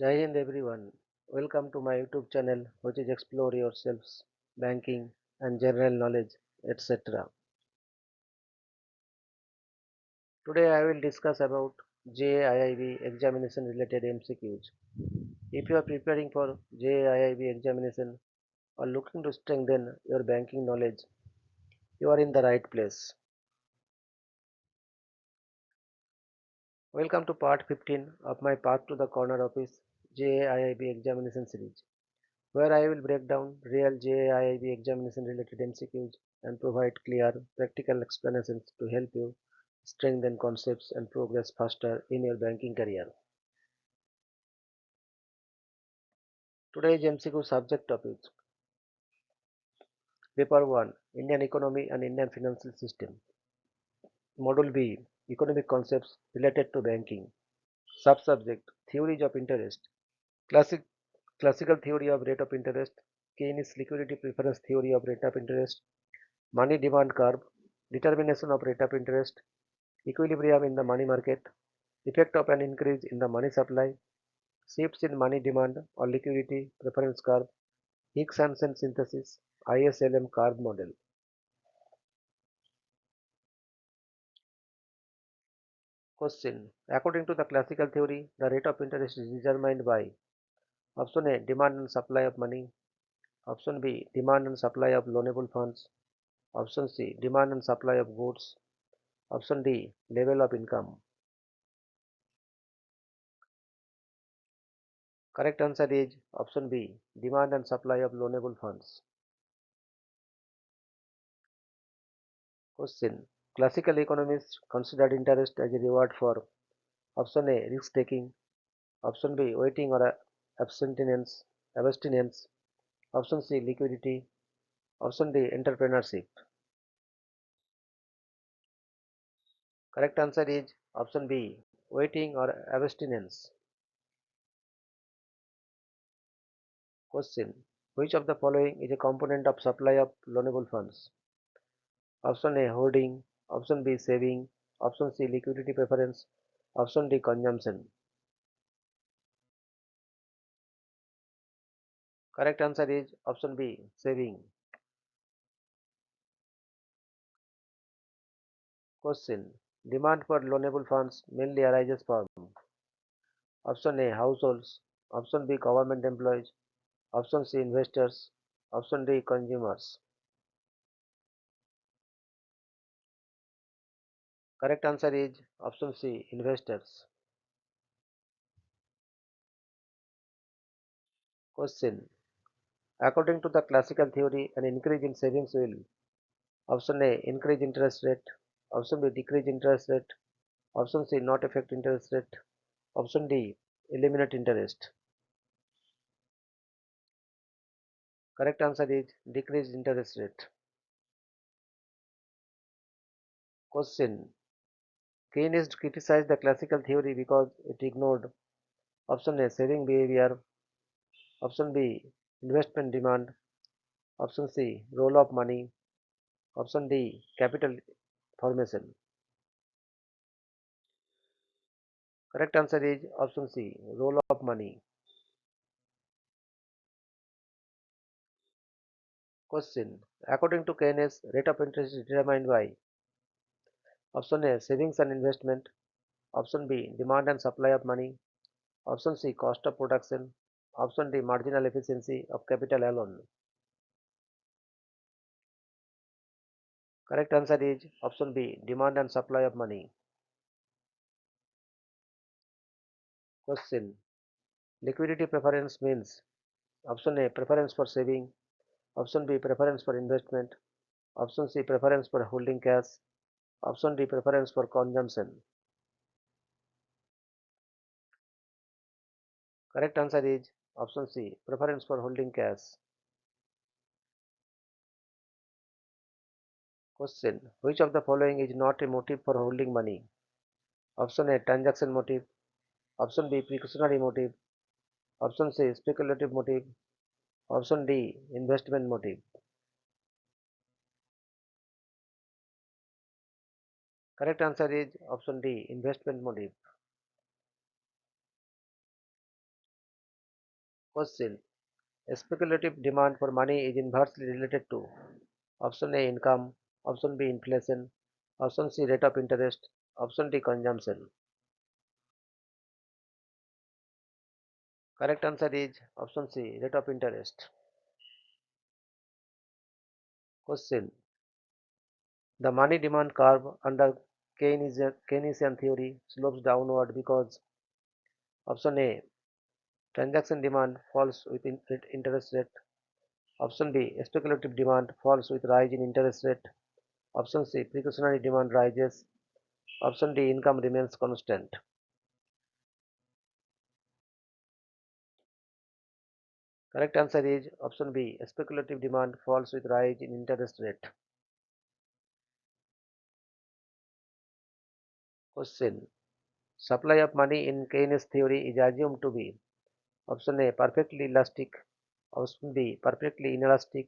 Jai Hind everyone. Welcome to my YouTube channel which is explore yourselves, banking and general knowledge etc. Today I will discuss about JAIIB examination related MCQs. If you are preparing for JAIIB examination or looking to strengthen your banking knowledge, you are in the right place. Welcome to part 15 of my Path to the Corner Office JAIIB examination series, where I will break down real JAIIB examination related MCQs and provide clear, practical explanations to help you strengthen concepts and progress faster in your banking career. Today's MCQ subject topics: Paper 1, Indian Economy and Indian Financial System. Module B, Economic Concepts related to Banking. Subsubject, Theories of Interest. Classic, Classical Theory of Rate of Interest. Keynes Liquidity Preference Theory of Rate of Interest. Money Demand Curve. Determination of Rate of Interest. Equilibrium in the money market. Effect of an increase in the money supply. Shifts in money demand or liquidity preference curve. Higgs-Hansen synthesis. ISLM curve model. Question. According to the classical theory, the rate of interest is determined by option A. Demand and supply of money. Option B. Demand and supply of loanable funds. Option C. Demand and supply of goods. Option D. Level of income. Correct answer is option B. Demand and supply of loanable funds. Question. Classical economists considered interest as a reward for option A. Risk taking. Option B. Waiting or abstinence. Option C. Liquidity. Option D. Entrepreneurship. Correct answer is option B. Waiting or abstinence. Question. Which of the following is a component of supply of loanable funds? Option A. Hoarding. Option B. Saving. Option C. Liquidity preference. Option D. Consumption. Correct answer is option B. Saving. Question. Demand for loanable funds mainly arises from option A. Households. Option B. Government employees. Option C. Investors. Option D. Consumers. Correct answer is option C. Investors. Question. According to the classical theory, an increase in savings will option A. Increase interest rate. Option B. Decrease interest rate. Option C. Not affect interest rate. Option D. Eliminate interest. Correct answer is decrease interest rate. Question. Keynes criticized the classical theory because it ignored option A. Saving behavior. Option B. Investment demand. Option C. Role of money. Option D. Capital formation. Correct answer is option C. Role of money. Question. According to Keynes, rate of interest is determined by option A. Savings and investment. Option B. Demand and supply of money. Option C. Cost of production. Option D. Marginal efficiency of capital alone. Correct answer is option B. Demand and supply of money. Question. Liquidity preference means option A. Preference for saving. Option B. Preference for investment. Option C. Preference for holding cash. Option D. Preference for consumption. Correct answer is option C. Preference for holding cash. Question. Which of the following is not a motive for holding money? Option A. Transaction motive. Option B. Precautionary motive. Option C. Speculative motive. Option D. Investment motive. Correct answer is option D. Investment motive. Question. Speculative demand for money is inversely related to option A income, option B inflation, option C rate of interest, option D consumption. Correct answer is option C rate of interest. Question. The money demand curve under Keynesian theory slopes downward because option A transaction demand falls with interest rate, option B speculative demand falls with rise in interest rate, option C precautionary demand rises, option D income remains constant. Correct answer is option B speculative demand falls with rise in interest rate. Question. Supply of money in Keynes theory is assumed to be option A perfectly elastic, option B perfectly inelastic,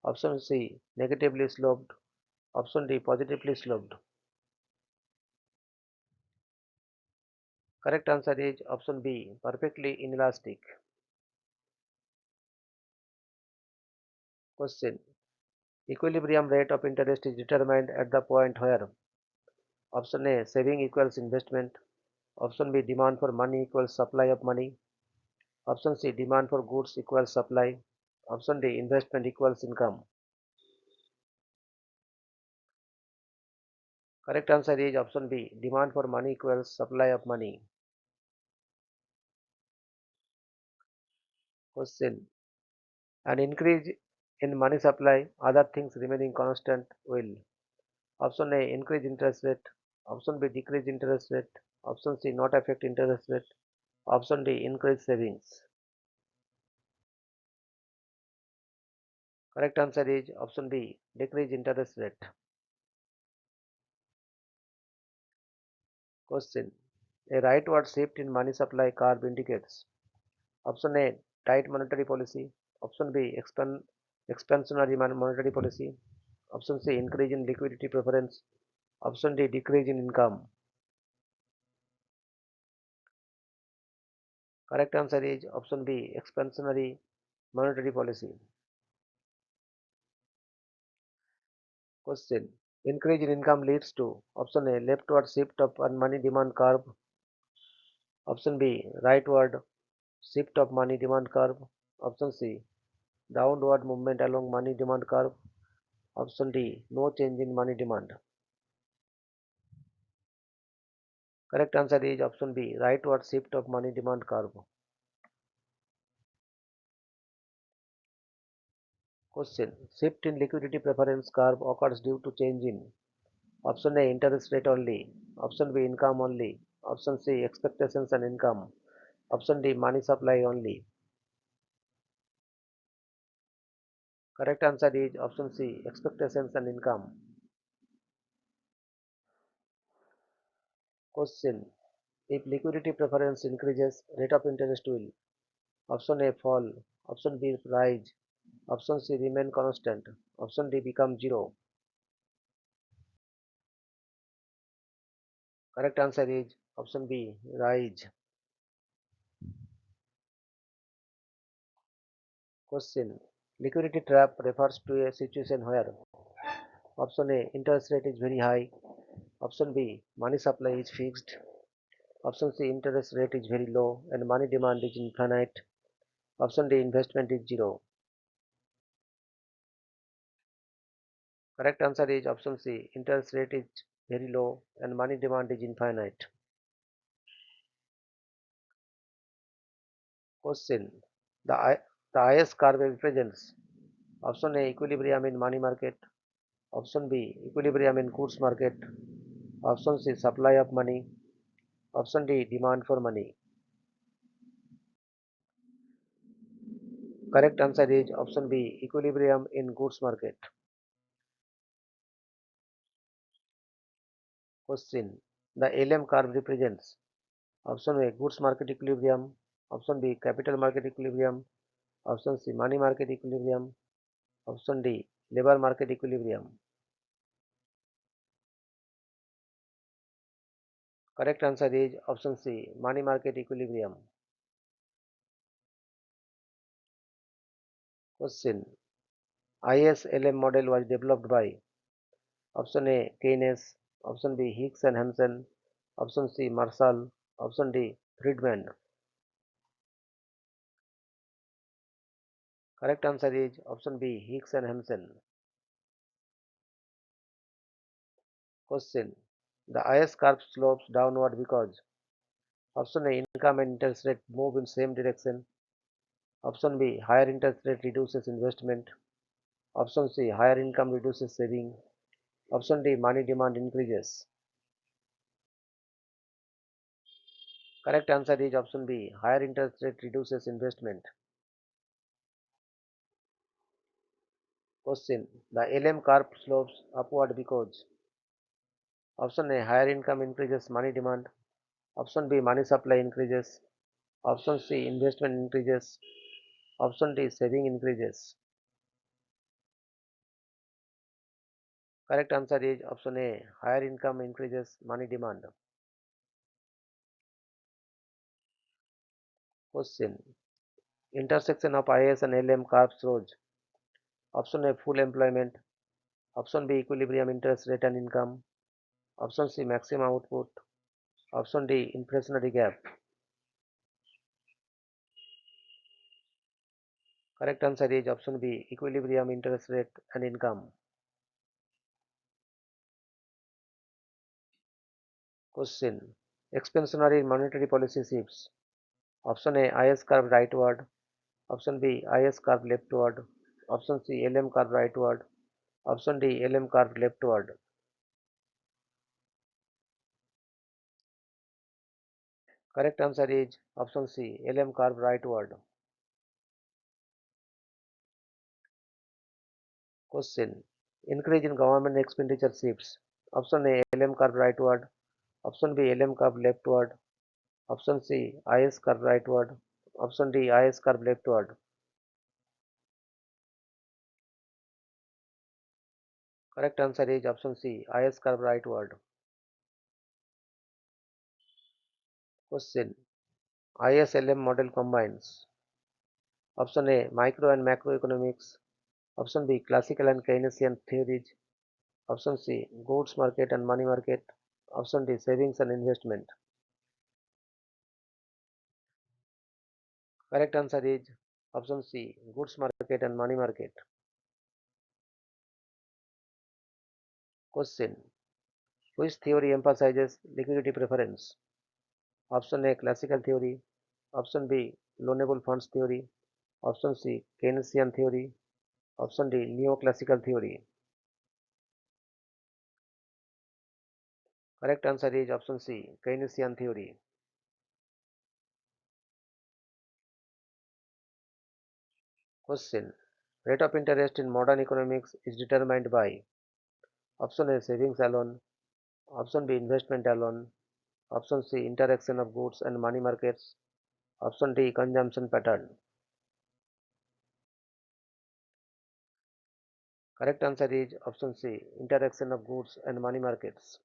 option C negatively sloped, option D positively sloped. Correct answer is option B perfectly inelastic. Question. Equilibrium rate of interest is determined at the point where option A saving equals investment, option B demand for money equals supply of money, option C demand for goods equals supply, option D investment equals income. Correct answer is option B demand for money equals supply of money. Question. An increase in money supply, other things remaining constant, will option A increase interest rate, option B decrease interest rate, option C not affect interest rate, option D increase savings. Correct answer is option B decrease interest rate. Question. A rightward shift in money supply curve indicates option A tight monetary policy, option B expansionary monetary policy, option C increase in liquidity preference, option D decrease in income. Correct answer is option B expansionary monetary policy. Question. Increase in income leads to option A leftward shift of money demand curve, option B rightward shift of money demand curve, option C downward movement along money demand curve, option D no change in money demand. Correct answer is option B rightward shift of money demand curve. Question. Shift in liquidity preference curve occurs due to change in option A interest rate only, option B income only, option C expectations and income, option D money supply only. Correct answer is option C expectations and income. Question. If liquidity preference increases, rate of interest will option A fall, option B rise, option C remain constant, option D become zero. Correct answer is option B rise. Question. Liquidity trap refers to a situation where option A interest rate is very high, option B money supply is fixed, option C interest rate is very low and money demand is infinite, option D investment is zero. Correct answer is option C interest rate is very low and money demand is infinite. Question. The IS curve represents option A equilibrium in money market, option B equilibrium in goods market, option C supply of money, option D demand for money. Correct answer is option B equilibrium in goods market. Question. The LM curve represents option A goods market equilibrium, option B capital market equilibrium, option C money market equilibrium, option D labor market equilibrium. Correct answer is option C money market equilibrium. Question. ISLM model was developed by option A. Keynes, option B. Hicks and Hansen, option C. Marshall, option D. Friedman. Correct answer is option B. Hicks and Hansen. Question. The IS curve slopes downward because option A. Income and interest rate move in same direction. Option B. Higher interest rate reduces investment. Option C. Higher income reduces saving. Option D. Money demand increases. Correct answer is option B. Higher interest rate reduces investment. Question. The LM curve slopes upward because option A. Higher income increases money demand. Option B. Money supply increases. Option C. Investment increases. Option D. Saving increases. Correct answer is option A. Higher income increases money demand. Question. Intersection of IS and LM curves shows option A. Full employment. Option B. Equilibrium interest rate and income. Option C. Maximum output. Option D. Inflationary gap. Correct answer is option B. Equilibrium interest rate and income. Question. Expansionary monetary policy shifts. Option A. IS curve rightward. Option B. IS curve leftward. Option C. LM curve rightward. Option D. LM curve leftward. Correct answer is option C. LM curve rightward. Question. Increase in government expenditure shifts. Option A. LM curve rightward. Option B. LM curve leftward. Option C. IS curve rightward. Option D. IS curve leftward. Correct answer is option C. IS curve rightward. Question. ISLM model combines option A. Micro and macroeconomics. Option B. Classical and Keynesian theories. Option C. Goods market and money market. Option D. Savings and investment. Correct answer is option C. Goods market and money market. Question. Which theory emphasizes liquidity preference? Option A. Classical theory. Option B. Loanable funds theory. Option C. Keynesian theory. Option D. Neoclassical theory. Correct answer is option C. Keynesian theory. Question. Rate of interest in modern economics is determined by option A. Savings alone. Option B. Investment alone. Option C. Interaction of goods and money markets. Option D. Consumption pattern. Correct answer is option C. Interaction of goods and money markets.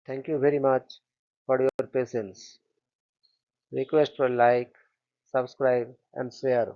Thank you very much for your patience. Request for like, subscribe and share.